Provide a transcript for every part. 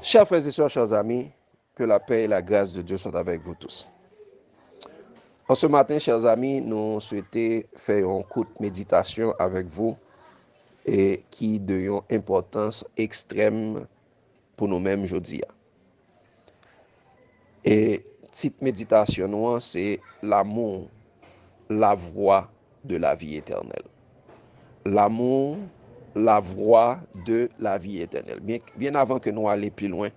Chers frères et sœurs, chers amis, que la paix et la grâce de Dieu soient avec vous tous. En ce matin, chers amis, nous souhaitons faire une courte méditation avec vous et qui de une importance extrême pour nous-mêmes aujourd'hui. Et petite méditation, c'est l'amour, la voie de la vie éternelle. L'amour, la voie de la vie éternelle. Bien avant que nous allions plus loin,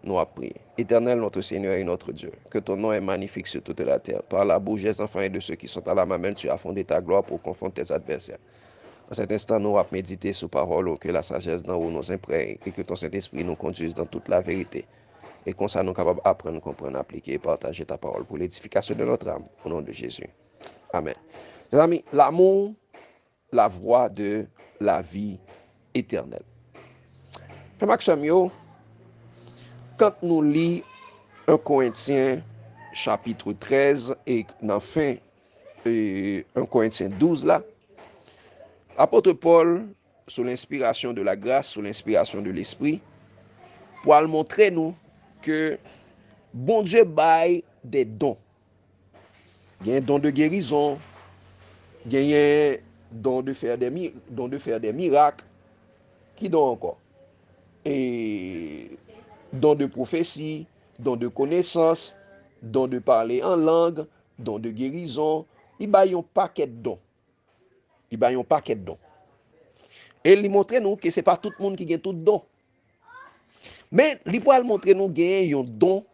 nous avons prié. Éternel, notre Seigneur et notre Dieu, que ton nom est magnifique sur toute la terre. Par la bouche des enfants et de ceux qui sont à la main, tu as fondé ta gloire pour confondre tes adversaires. En cet instant, nous allons méditer sur parole, que la sagesse d'en haut nous imprègne et que ton Saint-Esprit nous conduise dans toute la vérité. Et qu'on soit nous capables d'apprendre, comprendre, appliquer et partager ta parole pour l'édification de notre âme. Au nom de Jésus. Amen. Mes amis, l'amour, la voie de la vie éternelle. Frère Maxime, quand nous lisons 1 Corinthiens chapitre 13 et enfin 1 Corinthiens 12 là, l'apôtre Paul, sous l'inspiration de la grâce, sous l'inspiration de l'esprit, pour montrer nous que bon Dieu baille des dons. Il y a un don de guérison, il y a un don de faire des miracles, qui don encore? Et don de prophétie, don de connaissance, don de parler en langue, don de guérison. Il y a un paquet de dons. Et il montre nous que ce n'est pas tout le monde qui a tout don. Mais il peut montrer nous qu'il y a un don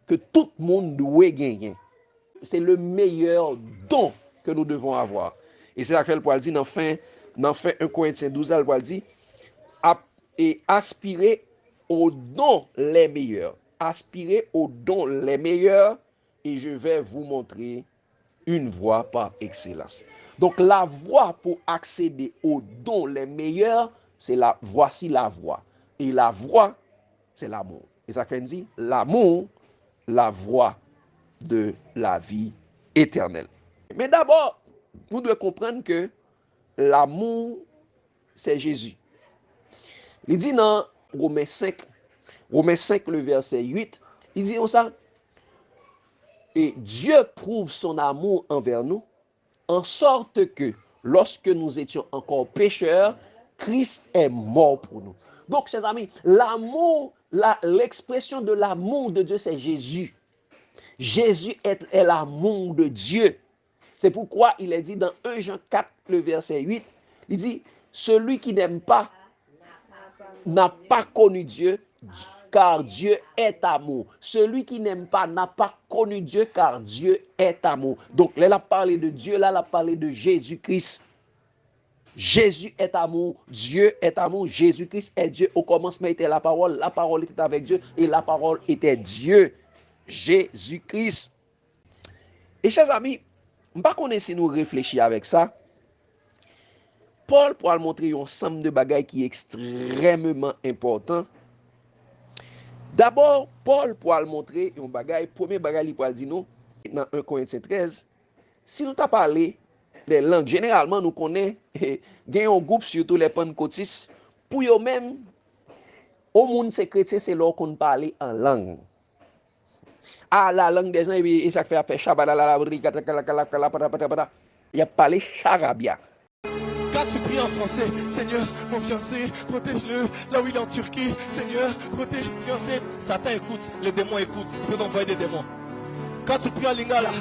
que tout le monde doit gagner. C'est le meilleur don que nous devons avoir. Et c'est ça que Paul dit dans fin 1 Corinthiens 12, il dit et aspirer aux dons les meilleurs. Aspirez aux dons les meilleurs et je vais vous montrer une voie par excellence. Donc la voie pour accéder aux dons les meilleurs, voici la voie. Et la voie, c'est l'amour. Et ça fait dire l'amour, la voie de la vie éternelle. Mais d'abord, vous devez comprendre que l'amour, c'est Jésus. Il dit dans Romains 5, le verset 8, il dit comme ça, et Dieu prouve son amour envers nous, en sorte que lorsque nous étions encore pécheurs, Christ est mort pour nous. Donc, chers amis, l'amour, l'expression de l'amour de Dieu, c'est Jésus. Jésus est l'amour de Dieu. C'est pourquoi il est dit dans 1 Jean 4, le verset 8, il dit, celui qui n'aime pas n'a pas connu Dieu, car Dieu est amour. Celui qui n'aime pas n'a pas connu Dieu, car Dieu est amour. Donc, là, il a parlé de Dieu, là, il a parlé de Jésus-Christ. Jésus est amour, Dieu est amour, Jésus-Christ est Dieu. Au commencement était la parole était avec Dieu, et la parole était Dieu, Jésus-Christ. Et chers amis, je ne sais pas si nous réfléchissons avec ça. Paul pour montrer un ensemble de bagages qui est extrêmement important. D'abord, Paul pour montrer un bagage, premier bagage pour dire nous dans 1 Corinthiens 13, si nous t'a parlé des langues, généralement nous connaissons un groupe surtout les pentecôtistes pour eux même au monde c'est chrétien c'est là qu'on parle en langue. Ah la langue des gens et ça fait chabala il a parlé charabia. Quand tu pries en français, Seigneur, mon fiancé, protège-le. Là où il est en Turquie, Seigneur, protège mon fiancé. Satan écoute, les démons écoutent. Il peut envoyer des démons. Quand tu pries en lingala,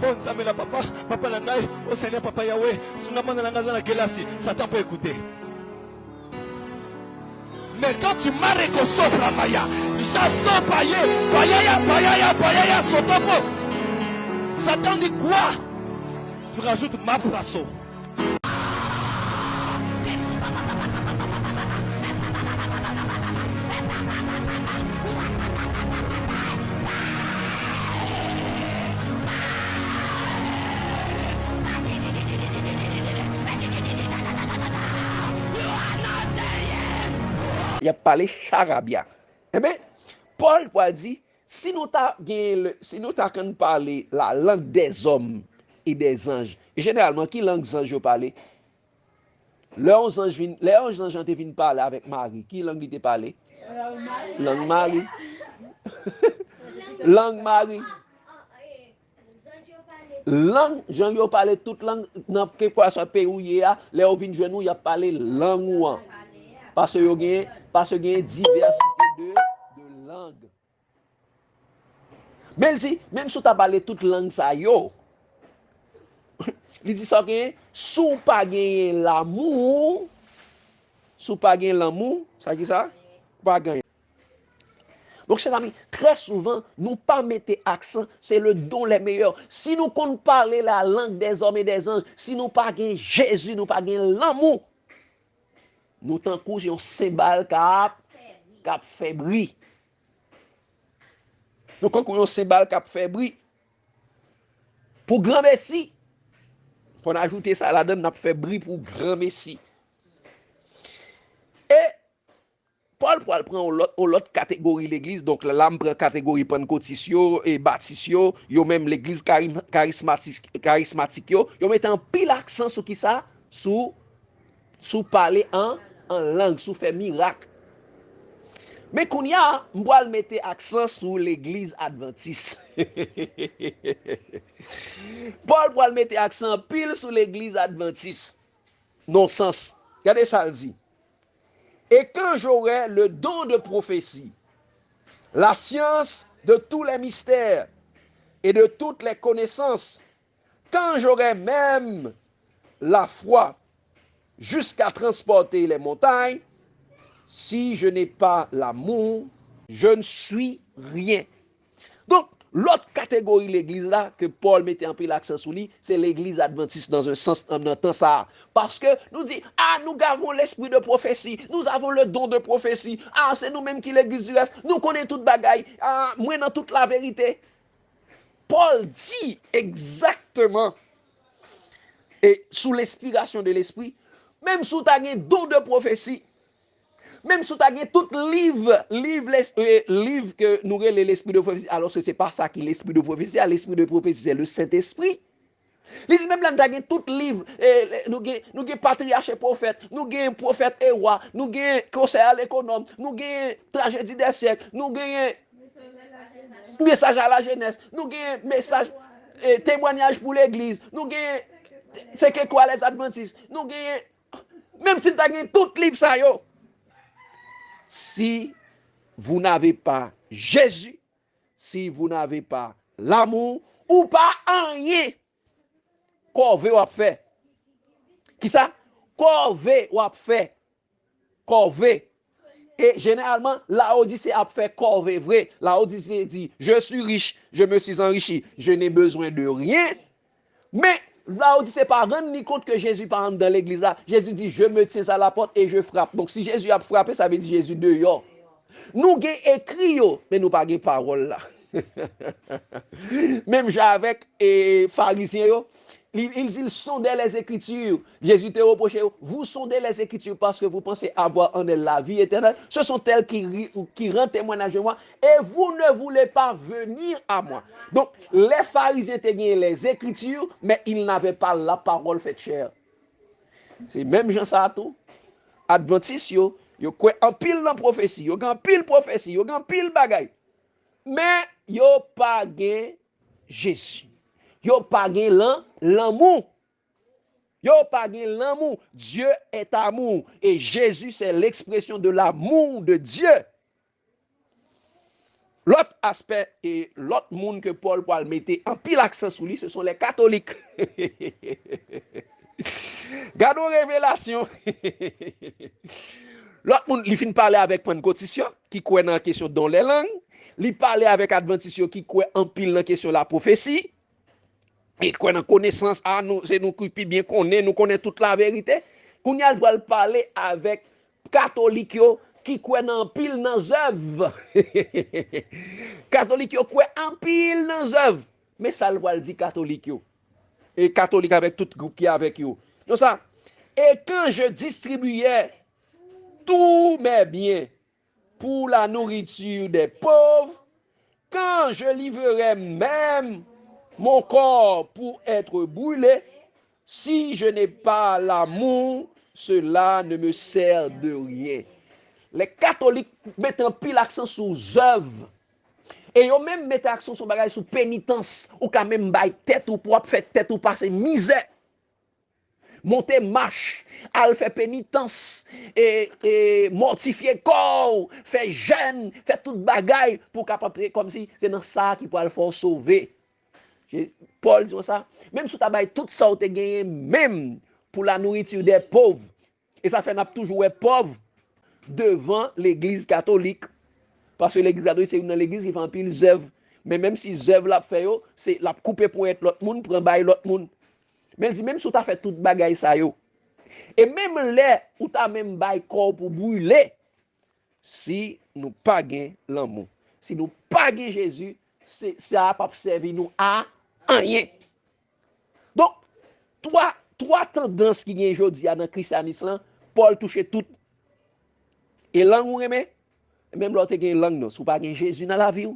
oh Nzamela papa, papa Lanai, oh Seigneur, papa Yahweh, Sunaman Langazana Gelasi, Satan peut écouter. Mais quand tu marres au sopra maya, ça sent paye, payaya, sotopo. Satan dit quoi? Tu rajoutes ma brasso. Il a parlé charabia. Eh bien, Paul dit, si nous t'avons parlé la langue des hommes et des anges, et généralement, qui langue des anges parler? Les anges viennent parler avec Marie. Qui langue ils parler? Langue Marie. Langue Marie. Langue, Jean yo parle toute langue dans quel quoi ce pays où il y a, les ou vinn genou y a parlé langue ou an. Parce que y a diversité de langue. Mais il dit même si tu as parlé toute langue ça yo. Il dit ça que sous pas gagner l'amour, sous pas gagner l'amour, ça dit ça? Pas gagner. Donc, chers amis, très souvent, nous pas mettons accent, c'est le don les meilleurs. Si nous comptons parler la langue des hommes et des anges, si nous pas gain Jésus, nous pas gain l'amour, nous t'en couche un cymbale cap fait bruit. Nous quand un cymbale cap fait bruit. Pour grand messie, pour ajouter ça là-dedans, n'a fait bruit pour grand messie. Et Paul prend l'autre catégorie l'église, donc là me prend catégorie pentecôtiste et baptiste yo même l'église charismatique yo mettent en pile accent sur qui ça, sous parler en langue, sous faire miracle. Mais qu'on y a, m'boal mettre accent sur l'église adventiste. Paul mettre accent pile sur l'église adventiste. Non sens. Regardez ça le dit. Et quand j'aurai le don de prophétie, la science de tous les mystères et de toutes les connaissances, quand j'aurai même la foi jusqu'à transporter les montagnes, si je n'ai pas l'amour, je ne suis rien. Donc, l'autre catégorie de l'église là, que Paul mettait un peu l'accent sur lui, c'est l'église adventiste dans un sens, en un temps ça. Parce que nous dit, nous avons l'esprit de prophétie, nous avons le don de prophétie, c'est nous-mêmes qui l'église du reste, nous connaissons toute bagaille, moi dans toute la vérité. Paul dit exactement, et sous l'inspiration de l'esprit, même sous ta don de prophétie, même si tu as tout livre que nous relève l'esprit de prophétie, alors que ce n'est pas ça qui est l'esprit de prophétie. L'esprit de prophétie, c'est le Saint-Esprit. Même là, nous avons tout livre, nous avons patriarche et prophète, nous avons prophète et roi, nous avons conseil à l'économe, nous avons tragédie des siècles, nous avons message à la jeunesse, nous avons message, témoignage pour l'église, nous avons, c'est que quoi les adventistes, nous avons, même si tu as tout livre ça, yo. Si vous n'avez pas Jésus, si vous n'avez pas l'amour, ou pas rien, corvée ou fait. Qui ça? Corvée ou fait. Corvée. Et généralement, la Odyssée a fait corvée vrai. La Odyssée dit, je suis riche, je me suis enrichi, je n'ai besoin de rien. Mais là, on dit, c'est pas rendre ni compte que Jésus par dans l'église là. Jésus dit, je me tiens à la porte et je frappe. Donc, si Jésus a frappé, ça veut dire Jésus dehors. Nous avons écrit, mais nous n'avons pas de parole là. Même avec les pharisiens, ils sondaient les Écritures. Jésus te reprochait, vous sondez les Écritures parce que vous pensez avoir en elles la vie éternelle. Ce sont elles qui rendent témoignage de moi et vous ne voulez pas venir à moi. Donc, les pharisiens tenaient les Écritures, mais ils n'avaient pas la parole faite chair. C'est même Jean ça tout. Adventiste, yo quoi en pile dans prophétie, yo en pile prophétie, yo en pile bagaille. Mais yo pas gain Jésus. Yo pas gain l'amour. Yo pas gain l'amour. Dieu est amour et Jésus c'est l'expression de l'amour de Dieu. L'autre aspect et l'autre monde que Paul mettait en pile accent sur lui, ce sont les catholiques. Gardons révélation. L'autre monde, il finit parler avec pentecôtiste qui croit dans la question dans les langues, il parlait avec adventiste qui croit en pile dans la question de la prophétie. Et croit dans connaissance, c'est nous qui bien nous connaissons toute la vérité. Qu'on y a doit parler avec catholique qui croit en pile dans œuvre. Catholique qui croit en pile dans œuvre. Mais ça le voit dit catholique et catholique avec tout groupe qui est avec eux. Donc ça. Et quand je distribuais tous mes biens pour la nourriture des pauvres, quand je livrerais même mon corps pour être brûlé, si je n'ai pas l'amour, cela ne me sert de rien. les catholiques mettent un pile accent sur œuvres. Et ils même mettent accent sur bagage sur pénitence ou quand même bail tête ou propre fait tête ou passer misère. Monter marche, al faire pénitence et mortifier corps, faire jeûne, faire toute bagaille pour capable comme si c'est dans ça qui peut le faire sauver. Paul dit ça, même si tu as tout ça ou tu gagné même pour la nourriture des pauvres. Et ça fait n'a toujours être pauvre devant l'église catholique. Parce que l'église catholique c'est une église qui fait un pile d'œuvres. Mais même si l'œuvre l'a fait c'est la couper pour être l'autre monde, prendre bail l'autre monde. Mais elle dit même si tu as fait toute bagaille ça yo. Et même là où tu as même bail corps pour brûler, si nous pas gain l'amour, si nous pas gain Jésus, ça pas servir nous à rien. Donc trois tendances qui gagne aujourd'hui dans le christianisme, Paul touche tout. Et langue ou aimé, même l'autre gagne langue non, si pas gagne Jésus dans la vie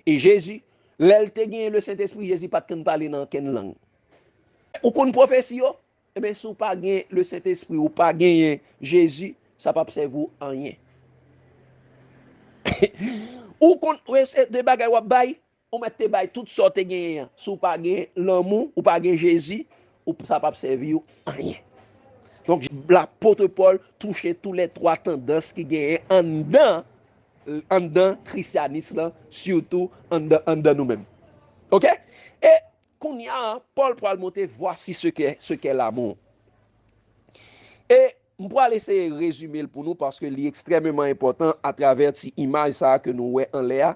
et Jésus, l'elle te gagne le Saint-Esprit, Jésus pas de parler dans quelle langue. Ou qu'on prophétie yo, et bien si ou pas gagne le Saint-Esprit ou pas gagne Jésus, ça pas servir à rien. Ou qu'on de bagay wap bay, on mette bay toutes sortes gagne, si ou pas gagne l'amour ou pas gagne Jésus, ou ça pas servir à rien. Donc l'apôtre Paul touche tous les trois tendances qui gagnent en dedans christianisme, surtout en dedans nous-mêmes. OK? Et qu'on y a, Paul pour monter, voici ce qu'est l'amour. Et je vais laisser résumer pour nous parce que c'est extrêmement important à travers cette image ça que nous voyons en l'air.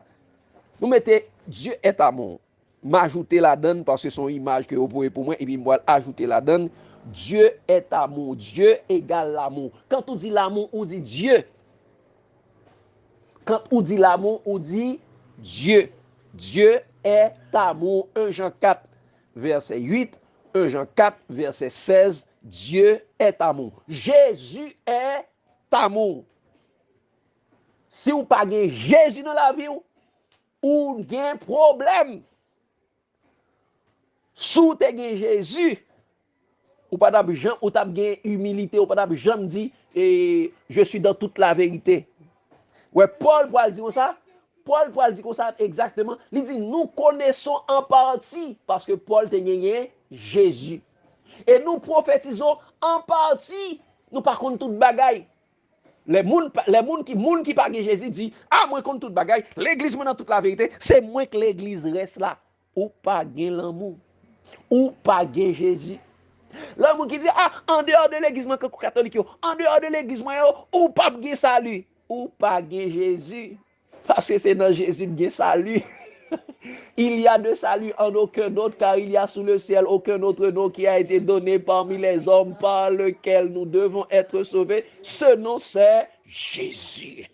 Nous mettons Dieu est amour. M'ajouter la donne parce que son image que vous voyez pour moi et puis je vais ajouter la donne. Dieu est amour. Dieu égale l'amour. Quand on dit l'amour, on dit Dieu. Quand on dit l'amour, on dit Dieu. Dieu est amour. 1 Jean 4, verset 8. 1 Jean 4, verset 16. Dieu est amour. Jésus est amour. Si vous n'avez pas Jésus dans la vie, ou avez un problème. Si vous avez Jésus, ou pas d'abjam, ou t'as humilité, ou pas d'abjam dit et je suis dans toute la vérité. Ouais, Paul pour dire ça. Paul pour dire ça exactement. Il dit nous connaissons en partie parce que Paul t'a gagné Jésus. Et nous prophétisons en partie. Nous par contre toute bagaille. Les gens qui pas Jésus dit ah moi contre toute bagaille, l'église dans toute la vérité, c'est moi que l'église reste là ou pas gain l'amour ou pas gain Jésus. L'homme qui dit ah en dehors de l'église catholique, en dehors de l'église ou pas gain salut ou pas gain Jésus parce que c'est dans Jésus gain salut. Il y a de salut en aucun autre car il y a sous le ciel aucun autre nom qui a été donné parmi les hommes par lequel nous devons être sauvés. Ce nom c'est Jésus.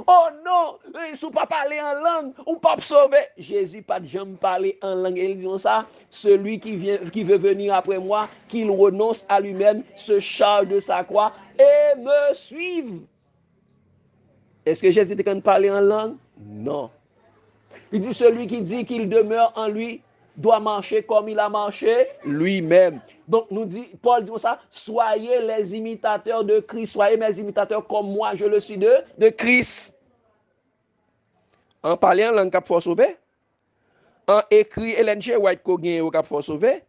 Oh non, si vous ne pas parler en langue, ou pas sauver. Jésus pas de jamais parler en langue. Et ils disent ça, celui qui veut venir après moi, qu'il renonce à lui-même, se charge de sa croix et me suive. Est-ce que Jésus était quand parler en langue? Non. Il dit celui qui dit qu'il demeure en lui doit marcher comme il a marché lui-même. Donc nous dit Paul dit ça, soyez les imitateurs de Christ, soyez mes imitateurs comme moi je le suis de Christ. En parlant en langue cap faut sauver. En écrit Ellen G. White ko gen au cap faut sauver.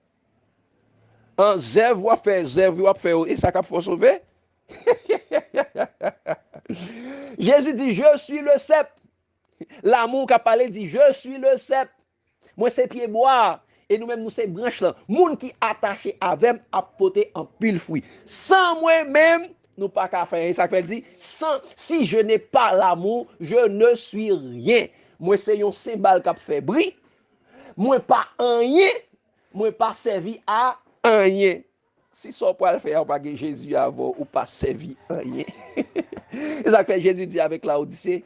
En zèv ou faire et ça cap faut sauver. Jésus dit je suis le cep. L'amour qu'a parlé dit je suis le cep. Moi c'est pied bois et nous-mêmes nous c'est branche là. Moun qui attaché avec a porter en pile fruit. Sans moi-même nous pas qu'à faire ça fait dit si je n'ai pas l'amour, je ne suis rien. Moi c'est un symbole qui fait bri. Moi pas rien, moi pas servi à rien. Si ça pour le faire pas que Jésus avant ou pas servi à rien. Et ça fait Jésus dit avec la Odyssée,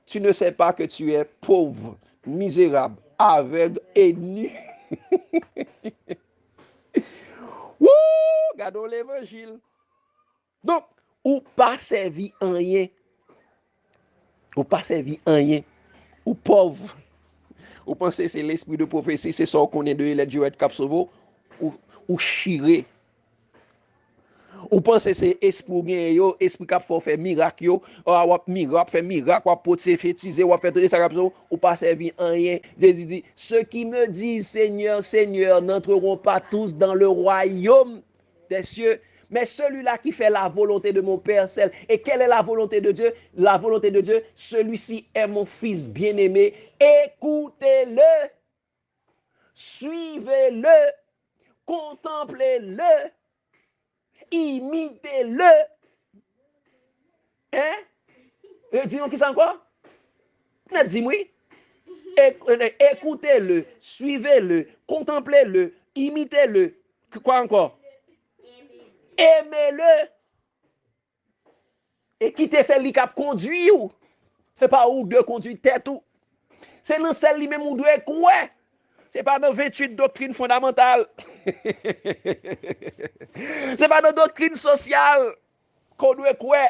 tu ne sais pas que tu es pauvre, misérable, aveugle et nu. Wouh, regardons l'évangile. Donc, ou pas servi en rien. Ou pas servi en rien. Ou pauvre. Ou pensez c'est l'esprit de prophétie, c'est ça qu'on est de Hélène Jouet Capsovo. Ou chiré. Ou pensez c'est esprit gen yo, esprit qui faut faire miracle yo, ou miracle, faire miracle, ou prophétiser, ou faire tout ça ou pas servir en rien. Jésus dit, ceux qui me disent Seigneur, Seigneur, n'entreront pas tous dans le royaume des cieux, mais celui-là qui fait la volonté de mon Père celle. Et quelle est la volonté de Dieu? La volonté de Dieu, celui-ci est mon fils bien-aimé. Écoutez-le, suivez-le, contemplez-le, imitez-le. Hein? Dis-moi qui c'est encore? Dis-moi. Écoutez-le, suivez-le, contemplez-le, imitez-le. Quoi encore? Aimez-le. Et quittez celle qui a conduit ou. C'est pas où de conduire tête ou. C'est dans celle même où doit quoi. C'est pas dans 28 doctrines fondamentales. C'est pas dans doctrine sociale qu'on doit quoi.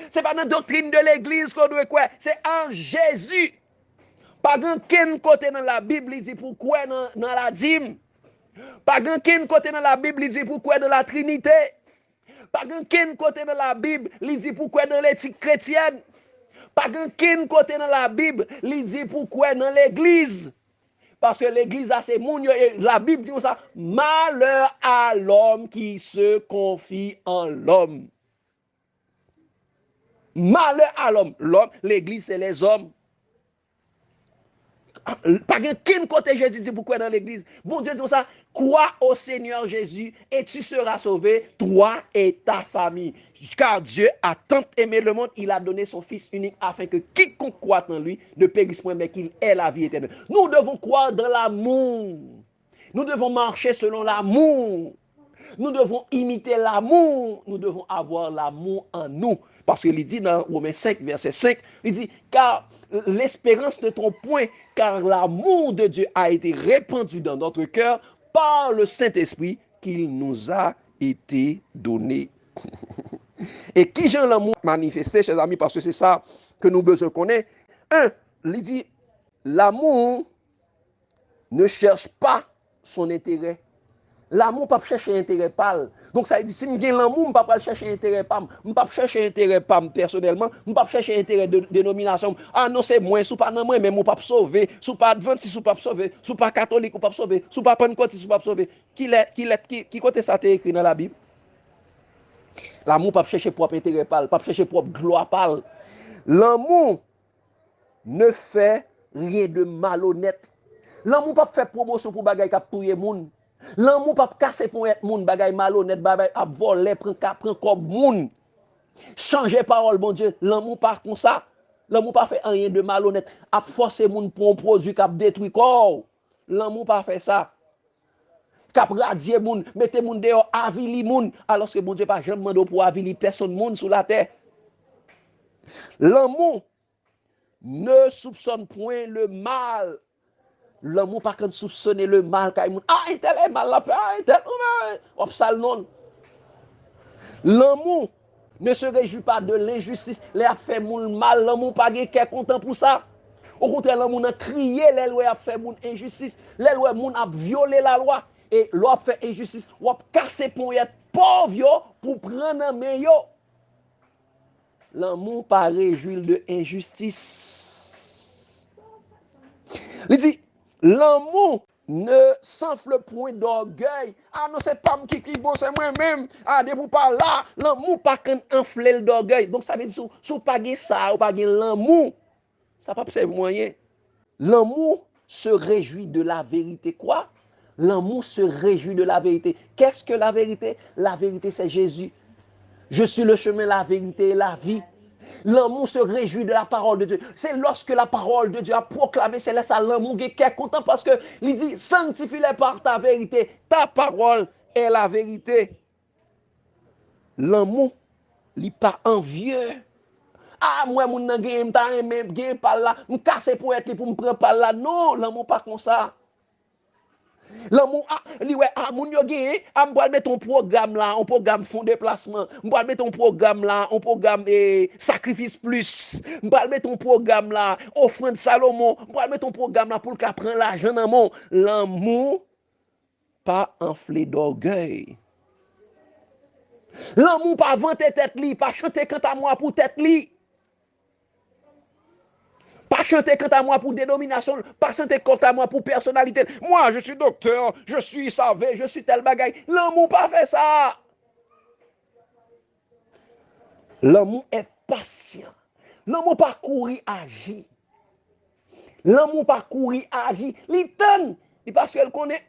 C'est pas dans doctrine de l'église qu'on doit quoi. C'est en Jésus. Pas qu'un côté dans la Bible, il dit pourquoi dans la dîme. Pas qu'un côté dans la Bible, il dit pourquoi dans la Trinité. Pas qu'un côté dans la Bible, il dit pourquoi dans l'éthique chrétienne. Pas qu'un côté dans la Bible, il dit pourquoi dans l'église. Parce que l'église a ses moun, la Bible dit ça, malheur à l'homme qui se confie en l'homme. Malheur à l'homme. L'homme, l'église, c'est les hommes. Pas qu'un côté Jésus dit pourquoi dans l'église. Bon Dieu dit ça, crois au Seigneur Jésus et tu seras sauvé, toi et ta famille. Car Dieu a tant aimé le monde, il a donné son Fils unique afin que quiconque croit en lui ne périsse point, mais qu'il ait la vie éternelle. Nous devons croire dans l'amour. Nous devons marcher selon l'amour. Nous devons imiter l'amour. Nous devons avoir l'amour en nous. Parce qu'il dit dans Romains 5, verset 5, il dit, car l'espérance ne trompe point, car l'amour de Dieu a été répandu dans notre cœur par le Saint-Esprit qu'il nous a été donné. Et qui j'ai l'amour manifesté, chers amis, parce que c'est ça que nous besoin connaître. Il dit, l'amour ne cherche pas son intérêt. L'amour pas chercher intérêt pâle. Donc ça veut dire si me gagne l'amour, me pas chercher intérêt pam, me pas chercher intérêt pam personnellement, me pas chercher intérêt de dénomination. Ah non, c'est moins sous pas non moins même ou pas sauver, sous pas adventiste ou pas sauver, sous pas catholique ou pas sauver, sous pas pentecôtiste ou pas sauver. Qui côté ça t'est écrit dans la Bible? L'amour pas chercher propre intérêt pâle, pas chercher propre gloire pâle. L'amour ne fait rien de malhonnête. L'amour pas fait promotion pour bagay k'ap touyer moun. L'amour pas casser pour être moun bagay malhonnête, bagay a voler, prend comme moun. Changer parole, bon Dieu, l'amour pas comme ça. L'amour pas fait rien de malhonnête, a forcer moun pour un produit qui a détruit corps. L'amour pas fait ça. Cap radier moun, mettez moun dehors, avili moun, alors que bon Dieu pas jamais demandé pour avili personne moun sur la terre. L'amour ne soupçonne point le mal. L'amour pas quand soupçonner le mal kay moun. Ah, tel est mal la fait, ah, tel ou sale non. L'amour ne se réjouit pas de l'injustice, les a fait moun mal, l'amour pas gen kè content pour ça. Au contraire, l'amour a crié les lois a fait moun injustice, les lois moun a violé la loi et loi fait injustice, ou a cassé pour être pauvre pour prendre un meilleur. L'amour pas réjouit de injustice. Il dit l'amour ne s'enfle point d'orgueil. Ah non, c'est pas moi qui bon, c'est moi-même. Ah, de vous pas là, l'amour pas qu'un enfler d'orgueil. Donc ça veut dire sous pas gen ça ou pas gen l'amour. Ça pas observer moyen. L'amour se réjouit de la vérité quoi? L'amour se réjouit de la vérité. Qu'est-ce que la vérité? La vérité c'est Jésus. Je suis le chemin, la vérité et la vie. L'amour se réjouit de la parole de Dieu. C'est lorsque la parole de Dieu a proclamé, c'est là ça l'amour qui est content parce que il dit sanctifie-les par ta vérité. Ta parole est la vérité. L'amour, il n'est pas envieux. Ah, moi, mon nan gen par là, me casser pour être pour me prendre par là. Non, l'amour pas comme ça. L'amour, moun yo gen, on peut mettre ton programme là, un programme fond déplacement. On peut mettre ton programme là, un programme sacrifice plus. On peut mettre ton programme là, offrande Salomon. On peut mettre ton programme là pour qu'à prendre l'argent dans mon. L'amour pas enflé d'orgueil. L'amour pas vanter tête li, pas chanter quant à moi pour tête li. Pas chanter quant à moi pour dénomination, pas chanter quant à moi pour personnalité. Moi, je suis docteur, je suis savé, je suis tel bagaille. L'amour pas fait ça. L'amour est patient. L'amour pas courir agir. L'amour pas courir agir. L'itane, parce qu'elle connaît,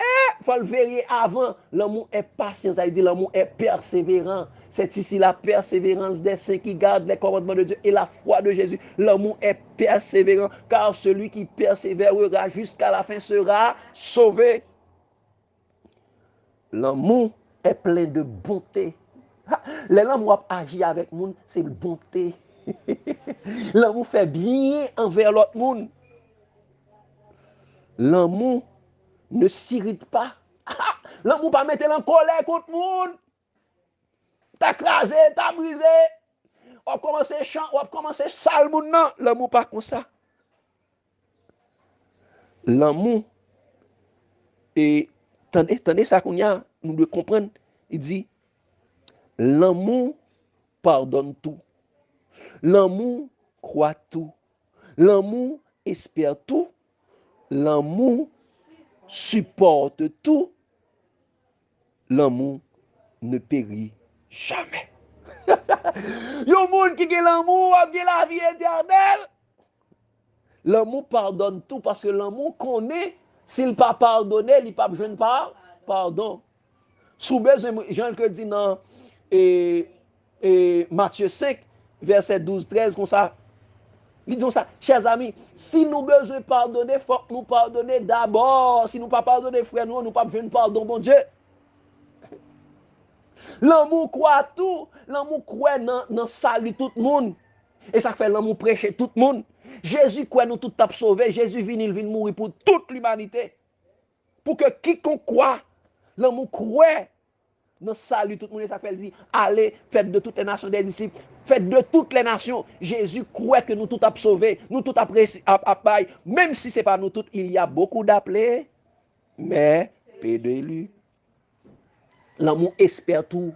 faut le vérifier avant. L'amour est patient, ça veut dire l'amour est persévérant. C'est ici la persévérance des saints qui gardent les commandements de Dieu et la foi de Jésus. L'amour est persévérant, car celui qui persévérera jusqu'à la fin sera sauvé. L'amour est plein de bonté. L'amour agit avec le monde, c'est bonté. L'amour fait bien envers l'autre monde. L'amour ne s'irrite pas. L'amour pas mettre en colère contre le monde. T'as crasé, t'as brisé. On commence à chanter, on commence à sale monde. Non, l'amour pas comme ça. L'amour, et attendez ça qu'on y a, nous devons comprendre. Il dit, l'amour pardonne tout. L'amour croit tout. L'amour espère tout. L'amour supporte tout. L'amour ne périt jamais. Yon monde qui a l'amour a la vie éternelle. L'amour pardonne tout parce que l'amour connaît s'il pas pardonné, il pas besoin de pardon. Sous besoin, Jean que dit dans Matthieu 5 verset 12-13 comme ça. Ils disent ça, chers amis, si nous besoin de pardonner, il faut que nous pardonner d'abord. Si nous pas pardonner, frère, nous pas besoin de pardon, bon Dieu. L'amour croit tout, l'amour croit dans salut tout le monde. Et ça fait l'amour prêcher tout le monde. Jésus croit nous tout t'a sauvé, Jésus il vient mourir pour toute l'humanité. Pour que quiconque croit, l'amour croit dans salut tout le monde. Et ça fait dire, allez, faites de toutes les nations des disciples. Faites de toutes les nations. Jésus croit que nous tout a sauvé, nous tout a paille. Même si ce n'est pas nous tous, il y a beaucoup d'appelés, mais peu d'élus. L'amour espère tout.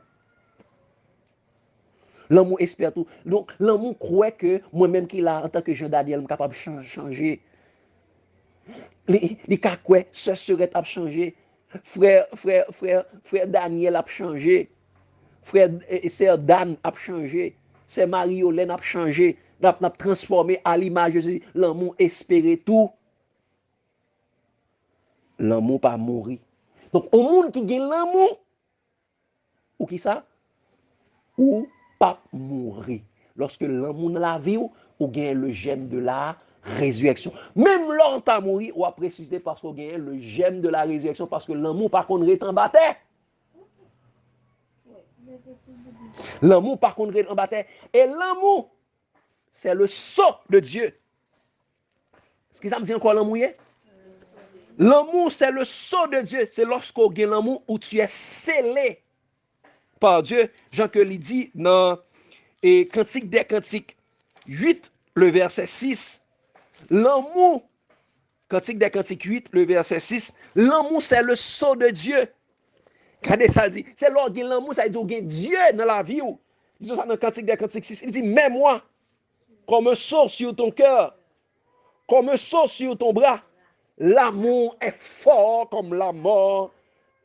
L'amour espère tout. Donc, l'amour croit que moi-même qui là, en tant que Jean Daniel, je suis capable de changer. Les cas quoi, ce serait à changer. Frère Daniel a changé. Frère et sœur Dan a changé. C'est Marie-Olène a changé. N'a transformé à l'image de Jésus. L'amour espérait tout. L'amour pas mourir. Donc, au monde qui gagne l'amour, ou qui ça? Ou pas mourir. Lorsque l'amour dans la vie, ou gagne le gemme de la résurrection. Même longtemps mourir, ou après ressusciter parce qu'on gagne le gemme de la résurrection, parce que l'amour par contre est en bataille. L'amour par contre est en bataille. Et l'amour, c'est le sceau de Dieu. Est-ce que ça me dit encore l'amour? L'amour, c'est le sceau de Dieu. C'est lorsqu'on gagne l'amour où tu es scellé par Dieu. Jean que lui dit dans Cantique des Cantiques 8, le verset 6. L'amour, Cantique des Cantiques 8, le verset 6. L'amour, c'est le sceau de Dieu. Regardez ça, dit. C'est lorsqu'on gagne l'amour, ça veut dire qu'on gagne Dieu dans la vie. Il dit ça dans Cantique des Cantiques 6. Il dit, mets-moi comme un sceau sur ton cœur, comme un sceau sur ton bras. L'amour est fort comme la mort.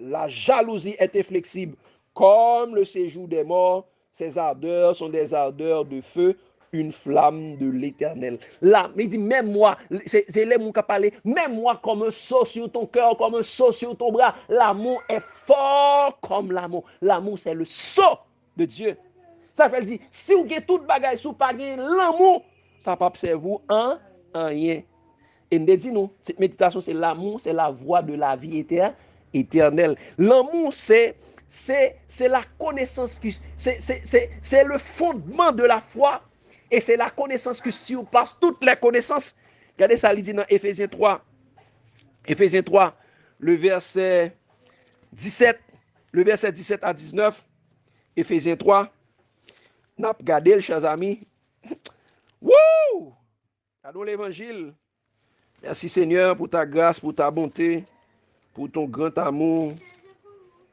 La jalousie est inflexible comme le séjour des morts. Ses ardeurs sont des ardeurs de feu, une flamme de l'éternel. Là, il dit, même moi, c'est les mots qui parlent, même moi comme un sceau sur ton cœur, comme un sceau sur ton bras. L'amour est fort comme l'amour. L'amour, c'est le sceau de Dieu. Ça fait dire, si vous avez toute bagaille, si vous n'avez pas l'amour, ça ne va pas servir en rien. Et nous dit nous, cette méditation, c'est l'amour, c'est la voie de la vie éternelle. L'amour, c'est la connaissance, c'est le fondement de la foi. Et c'est la connaissance qui surpasse toutes les connaissances. Regardez ça, il dit dans Éphésiens 3. Éphésiens 3, le verset 17 à 19. Éphésiens 3. N'a pas regardé, chers amis. Wouh! Regardons l'évangile. Merci Seigneur pour ta grâce, pour ta bonté, pour ton grand amour.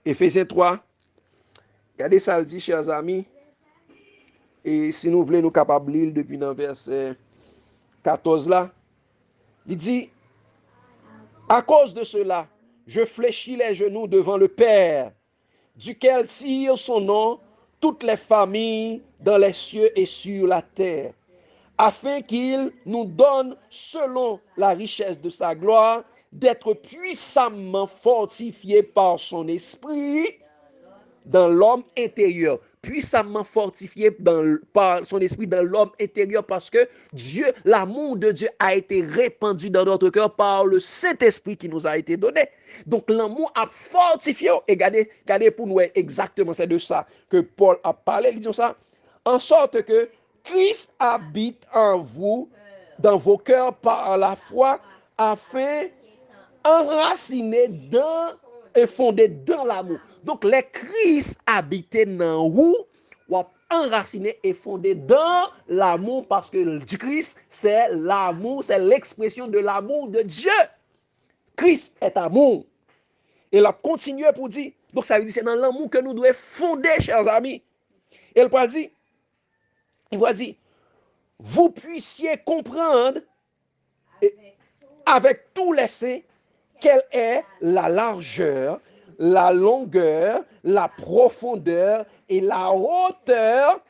Éphésiens 3. Regardez ça le dit, chers amis. Et si nous voulons nous capables de lire depuis dans verset 14 là, il dit, à cause de cela, je fléchis les genoux devant le Père, duquel tire son nom toutes les familles dans les cieux et sur la terre, afin qu'il nous donne, selon la richesse de sa gloire, d'être puissamment fortifiés par son esprit dans l'homme intérieur, puissamment fortifié par son esprit dans l'homme intérieur, parce que Dieu, l'amour de Dieu a été répandu dans notre cœur par le Saint-Esprit qui nous a été donné. Donc l'amour a fortifié, et regardez pour nous exactement, c'est de ça que Paul a parlé, disons ça, en sorte que Christ habite en vous, dans vos cœurs par la foi, afin enraciné dans et fondé dans l'amour. Donc, les Christ habitent dans vous, ou enraciné et fondé dans l'amour, parce que le Christ, c'est l'amour, c'est l'expression de l'amour de Dieu. Christ est amour. Et il a continué pour dire, donc ça veut dire c'est dans l'amour que nous devons fonder, chers amis. Et il va dire, vous puissiez comprendre avec tous les saints quelle est la largeur, la longueur, la profondeur et la hauteur,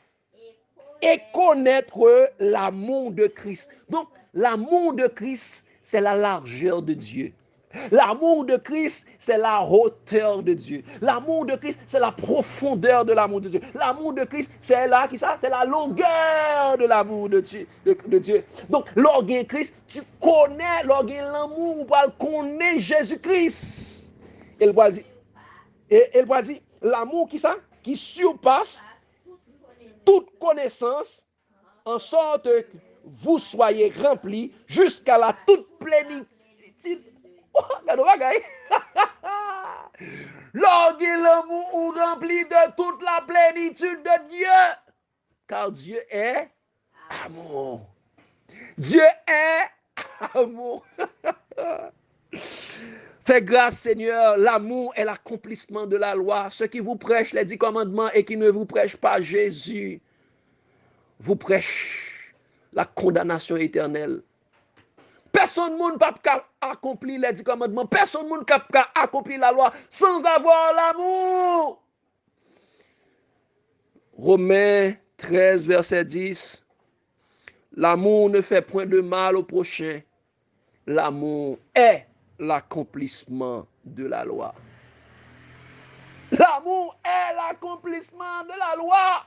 et connaître l'amour de Christ. Donc, l'amour de Christ, c'est la largeur de Dieu. L'amour de Christ, c'est la hauteur de Dieu. L'amour de Christ, c'est la profondeur de l'amour de Dieu. L'amour de Christ, c'est là, c'est la longueur de l'amour de Dieu. Donc, lorsqu'il Christ, tu connais, lorsqu'il l'amour, ou pas connaît Jésus-Christ. Il va dire, l'amour qui surpasse toute connaissance, en sorte que vous soyez remplis jusqu'à la toute plénitude. Lorsqu'il l'amour ou rempli de toute la plénitude de Dieu, car Dieu est amour. Dieu est amour. Fais grâce, Seigneur, l'amour est l'accomplissement de la loi. Ceux qui vous prêchent les 10 commandements et qui ne vous prêchent pas Jésus, vous prêchent la condamnation éternelle. Personne ne peut accomplir les 10 commandements. Personne ne peut accomplir la loi sans avoir l'amour. Romains 13, verset 10. L'amour ne fait point de mal au prochain. L'amour est l'accomplissement de la loi. L'amour est l'accomplissement de la loi.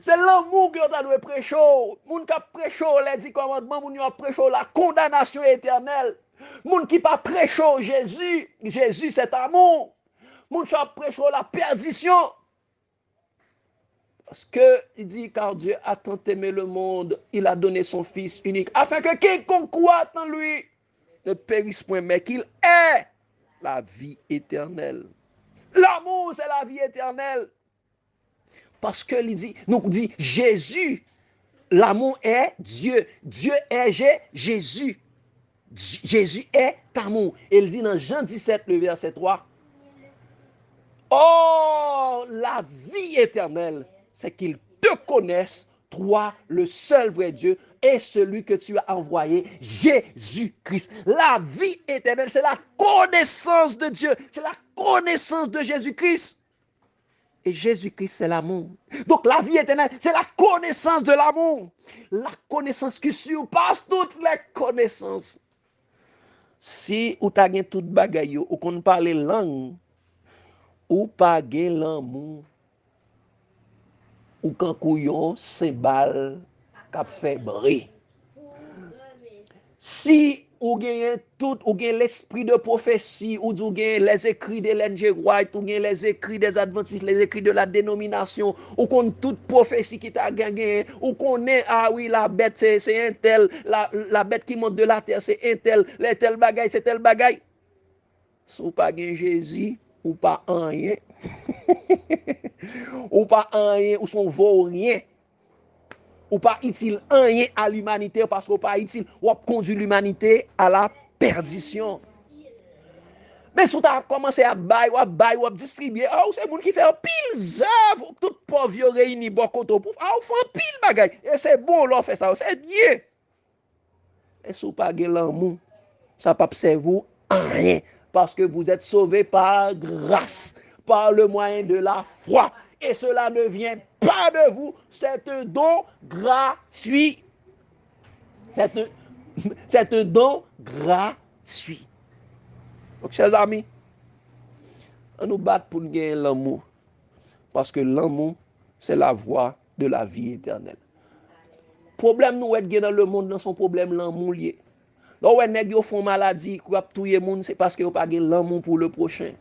C'est l'amour que tu dois prêcher. Moun qui prêche les 10 commandements, moun qui prêche la condamnation éternelle. Moun qui pas prêche Jésus, Jésus c'est amour. Moun qui prêche la perdition. Parce que il dit car Dieu a tant aimé le monde, il a donné son fils unique afin que quiconque croit en lui ne périsse point, mais qu'il ait la vie éternelle. L'amour c'est la vie éternelle. Parce que nous dit Jésus, l'amour est Dieu. Dieu est Jésus. Jésus est amour. Et il dit dans Jean 17, le verset 3, oh, la vie éternelle, c'est qu'ils te connaissent, toi, le seul vrai Dieu, et celui que tu as envoyé, Jésus-Christ. La vie éternelle, c'est la connaissance de Dieu. C'est la connaissance de Jésus-Christ. Et Jésus-Christ, c'est l'amour. Donc la vie éternelle, c'est la connaissance de l'amour. La connaissance qui surpasse toutes les connaissances. Si ou ta gen tout bagay ou qu'on parle langue, ou pas gen l'amour, ou quand couillon, cymbale, cap fait bruit. Si ou gagne tout, ou gagne l'esprit de prophétie, ou gagne les écrits de Ellen White, ou gagne les écrits des adventistes, les écrits de la dénomination, ou qu'on toute prophétie qui t'a gagné, ou qu'on est, ah oui, la bête c'est un tel, la bête qui monte de la terre c'est un tel, les tel bagaille c'est tel bagaille. Si ou pas gagne Jésus, ou pas rien, ou pas rien, ou son vaut rien. Ou pas utile rien à l'humanité parce qu'on pas utile ou conduit l'humanité à la perdition. Mais si tu as commencé à bailler, ou à distribuer, c'est moun qui fait un pile œuvre, tout pauvre yo réuni bon koto pour fait un pile bagay. Et c'est bon là fait ça, c'est bien. Et si vous pas gen l'amour, ça pas servir à rien parce que vous êtes sauvés par grâce, par le moyen de la foi. Et cela ne vient pas de vous, c'est un don gratuit. C'est un don gratuit. Donc, chers amis, on nous bat pour gagner l'amour. Parce que l'amour, c'est la voie de la vie éternelle. Problème nous est dans le monde, dans son problème l'amour lié. Là où nèg yo font maladie, qui a tuer monde, c'est parce que yo pas l'amour pour le prochain.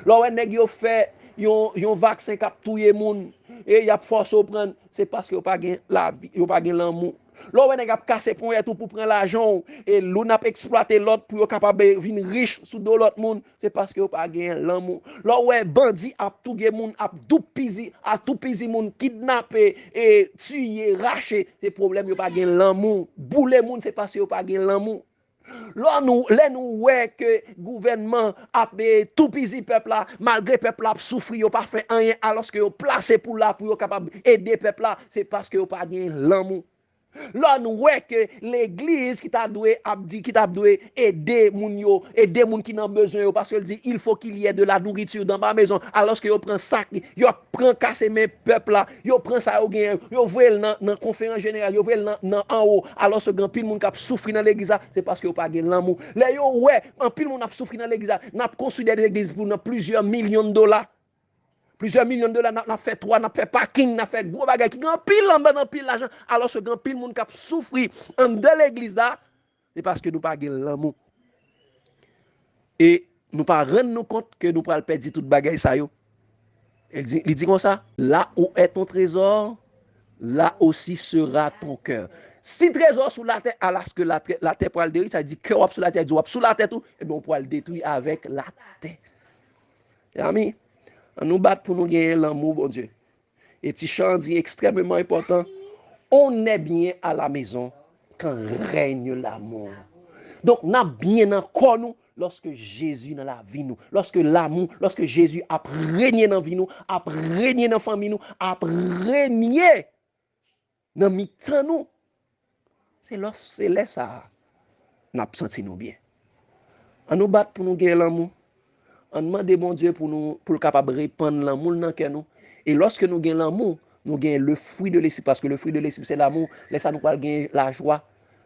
Là où nèg yo fait yon vaccin qui a tuer monde et y a force au prendre, c'est parce que yo pas la vie, yo pas l'amour. Là où nèg a cassé pour tout pour prendre l'argent et l'on a exploité l'autre pour capable venir riche sous de l'autre monde, c'est parce que yo pas l'amour. Là où bandit a tuer monde, a tout pisi monde kidnapper et tuer, racher, c'est problème yo pas l'amour. Bouler monde, c'est parce que yo pas l'amour. Là nous ouais que gouvernement a tout pisi peuple là malgré peuple a souffri yo pas fait rien alors que yo placé pour yo capable aider peuple là, c'est parce que yo pas l'amour. Là nous ouais que l'église qui t'a doué aider moun qui n'ont besoin parce qu'elle dit il faut qu'il y ait de la nourriture dans ma maison alors que yo prend sac yo prend casser mes peuple là yo prend ça yo voyez dans conférence générale yo voyez dans en haut alors que grand pile moun qui a souffri dans l'église c'est parce que yo pas l'amour. Là yo ouais en pile moun a souffri dans l'église n'a construit des églises pour plusieurs millions de dollars. Plusieurs millions de dollars, n'a fait 3, n'a fait parking, n'a fait gros bagay qui grand pile en bas dans pile l'argent. Alors ce grand pile monde qui a souffri en de l'église là, c'est parce que nous pas l'amour. Et nous pas rendre nous compte que nous pral perdre toute bagay ça yo. Il dit comme ça, là où est ton trésor, là aussi sera ton cœur. Si trésor sous la terre, alors que la terre pour le détruire, ça dit cœur sous la terre, dit sous la terre tout, et bien on pourra le détruire avec la terre. Amis, on nous bat pour nous gagner l'amour, bon Dieu. Et petit chant dit extrêmement important, on est bien à la maison quand règne l'amour. Donc, on a bien encore nous lorsque Jésus dans la vie nous, lorsque l'amour, lorsque Jésus a régné dans la vie nous, a régné dans la famille nous, a régné dans le temps nous. C'est là ça, on a senti nous bien. On nous bat pour nous gagner l'amour. On demande bon Dieu pour nous pour capable répandre l'amour dans cœur nous. Et lorsque nous gagnons l'amour, nous gagnons le fruit de l'esprit parce que le fruit de l'esprit c'est l'amour. Laisse nous pas gagner la joie,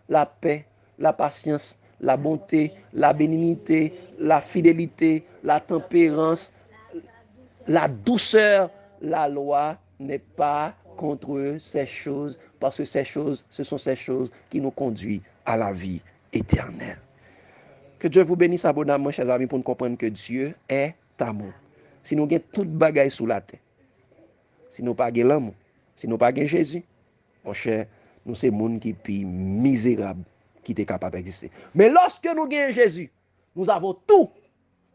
la paix, la patience, la bonté, la bénignité, la fidélité, la tempérance, la douceur. La loi n'est pas contre ces choses parce que ces choses, ce sont ces choses qui nous conduisent à la vie éternelle. Que Dieu vous bénisse abondamment, chers amis, pour nous comprendre que Dieu est amour. Si nous avons toute bagaille sous la terre, si nous n'avons pas l'amour, si nous n'avons pas Jésus, mon cher, nous sommes des gens qui sont misérables, qui sont capables d'exister. Mais lorsque nous avons Jésus, nous avons tout.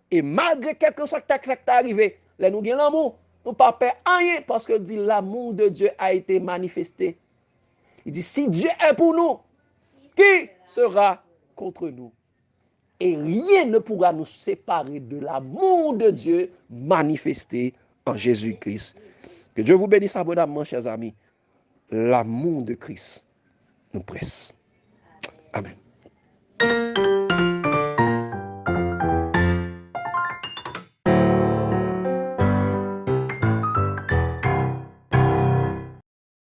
Et malgré quelque chose qui est arrivé, là nous avons l'amour. Nous ne pouvons pas rien parce que dit l'amour de Dieu a été manifesté. Il dit si Dieu est pour nous, qui sera contre nous? Et rien ne pourra nous séparer de l'amour de Dieu manifesté en Jésus-Christ. Que Dieu vous bénisse abondamment, chers amis. L'amour de Christ nous presse. Amen.